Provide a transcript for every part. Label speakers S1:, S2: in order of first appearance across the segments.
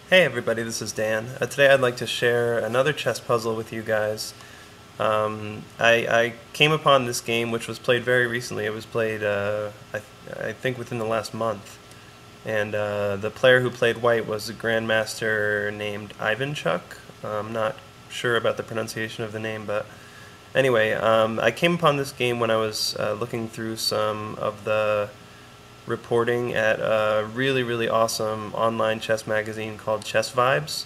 S1: Hey everybody, this is Dan. Today I'd like to share another chess puzzle with you guys. I came upon this game, which was played very recently. It was played, I think, within the last month. And the player who played white was a grandmaster named Ivanchuk. I'm not sure about the pronunciation of the name, but anyway, I came upon this game when I was looking through some of the reporting at a really awesome online chess magazine called Chess Vibes.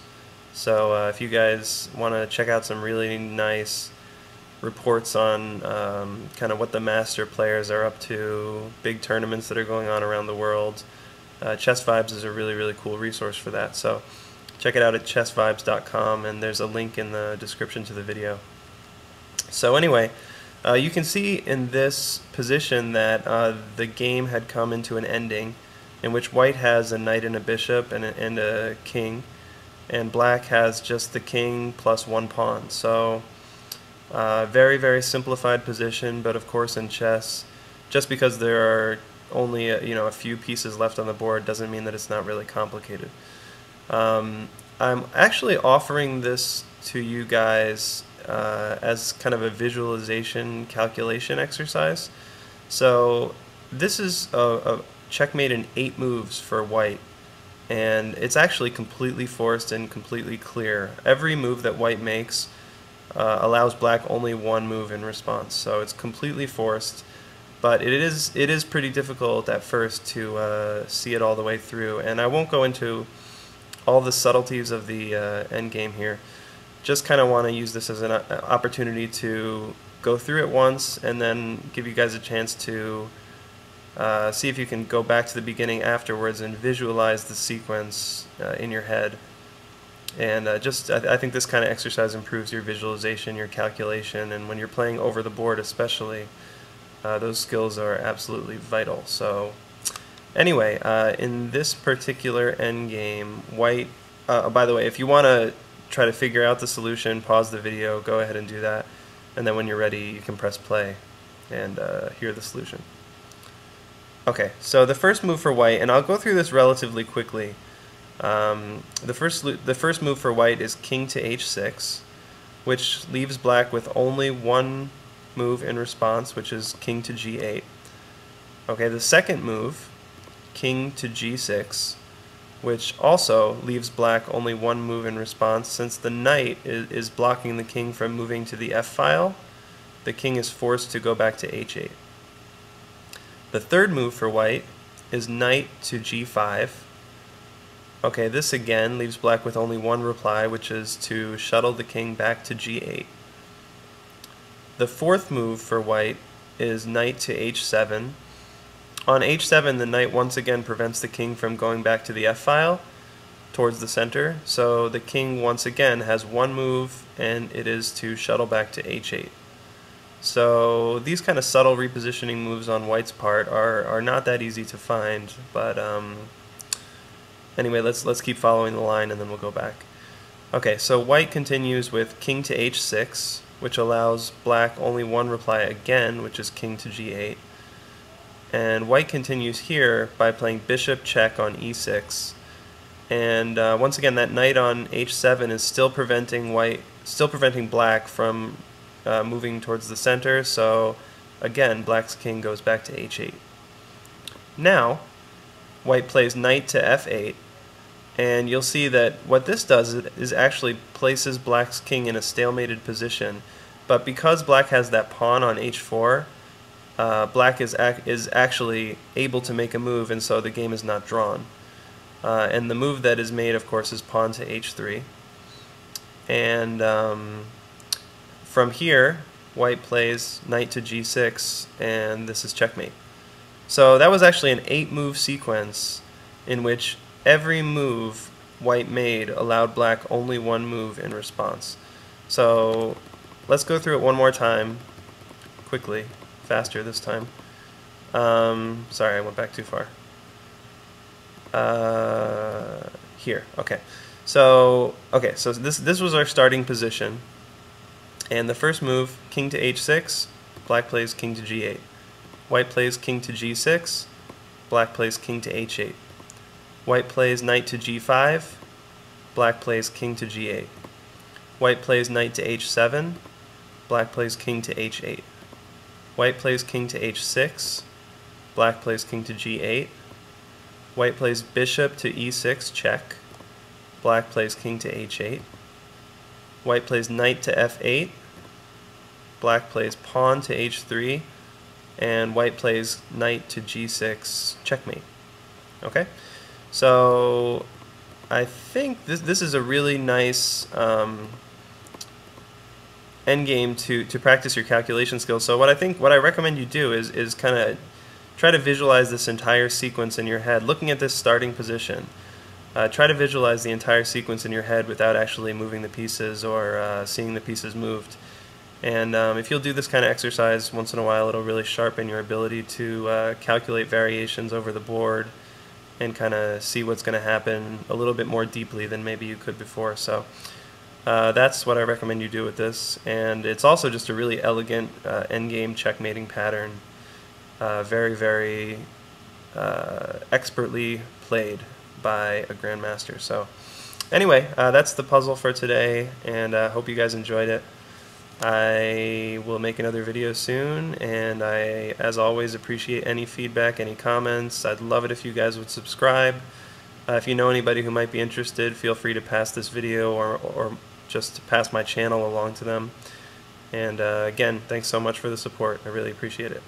S1: So if you guys want to check out some really nice reports on kind of what the master players are up to, big tournaments that are going on around the world, Chess Vibes is a really cool resource for that. So check it out at chessvibes.com, and there's a link in the description to the video. So anyway, you can see in this position that the game had come into an ending in which white has a knight and a bishop and a king, and black has just the king plus one pawn. So very simplified position, but of course in chess, just because there are only a few pieces left on the board doesn't mean that it's not really complicated. I'm actually offering this to you guys as kind of a visualization calculation exercise. So this is a checkmate in 8 moves for white, and it's actually completely forced and completely clear. Every move that white makes allows black only one move in response, so it's completely forced, but it is pretty difficult at first to see it all the way through, and I won't go into all the subtleties of the endgame here. Just kind of want to use this as an opportunity to go through it once and then give you guys a chance to see if you can go back to the beginning afterwards and visualize the sequence in your head. And I think this kind of exercise improves your visualization, your calculation, and when you're playing over the board especially, those skills are absolutely vital. So anyway, in this particular endgame, white, by the way, if you want to try to figure out the solution, pause the video, go ahead and do that, and then when you're ready you can press play and hear the solution. Okay, so the first move for white, and I'll go through this relatively quickly. The first move for white is king to h6, which leaves black with only one move in response, which is king to g8. Okay, the second move, king to g6, which also leaves black only one move in response. Since the knight is blocking the king from moving to the f-file, the king is forced to go back to h8. The third move for white is knight to g5. Okay, this again leaves black with only one reply, which is to shuttle the king back to g8. The fourth move for white is knight to h7. On h7, the knight once again prevents the king from going back to the f-file towards the center, so the king once again has one move, and it is to shuttle back to h8. So these kind of subtle repositioning moves on white's part are not that easy to find, but anyway, let's keep following the line and then we'll go back. Okay, so white continues with king to h6, which allows black only one reply again, which is king to g8. And white continues here by playing bishop check on e6, and once again that knight on h7 is still preventing black from moving towards the center. So again, black's king goes back to h8. Now white plays knight to f8, and you'll see that what this does is actually places black's king in a stalemated position. But because black has that pawn on h4, black is actually able to make a move, and so the game is not drawn. And the move that is made, of course, is pawn to h3. And from here, white plays knight to g6, and this is checkmate. So that was actually an 8-move sequence in which every move white made allowed black only one move in response. So let's go through it one more time, quickly. Faster this time. Sorry, I went back too far. Here, okay. So this was our starting position, and the first move, king to h6, black plays king to g8. White plays king to g6, black plays king to h8. White plays knight to g5, black plays king to g8. White plays knight to h7, black plays king to h8. White plays king to h6, black plays king to g8. White plays bishop to e6, check. Black plays king to h8. White plays knight to f8. Black plays pawn to h3. And white plays knight to g6, checkmate. Okay? So I think this is a really nice endgame to practice your calculation skills. So what I recommend you do is kind of try to visualize this entire sequence in your head, looking at this starting position. Try to visualize the entire sequence in your head without actually moving the pieces or seeing the pieces moved. And if you'll do this kind of exercise once in a while, it'll really sharpen your ability to calculate variations over the board and kind of see what's going to happen a little bit more deeply than maybe you could before. So that's what I recommend you do with this. And it's also just a really elegant endgame checkmating pattern. Very, very expertly played by a grandmaster. So anyway, that's the puzzle for today, and I hope you guys enjoyed it. I will make another video soon, and I, as always, appreciate any feedback, any comments. I'd love it if you guys would subscribe. If you know anybody who might be interested, feel free to pass this video or just pass my channel along to them. And again, thanks so much for the support. I really appreciate it.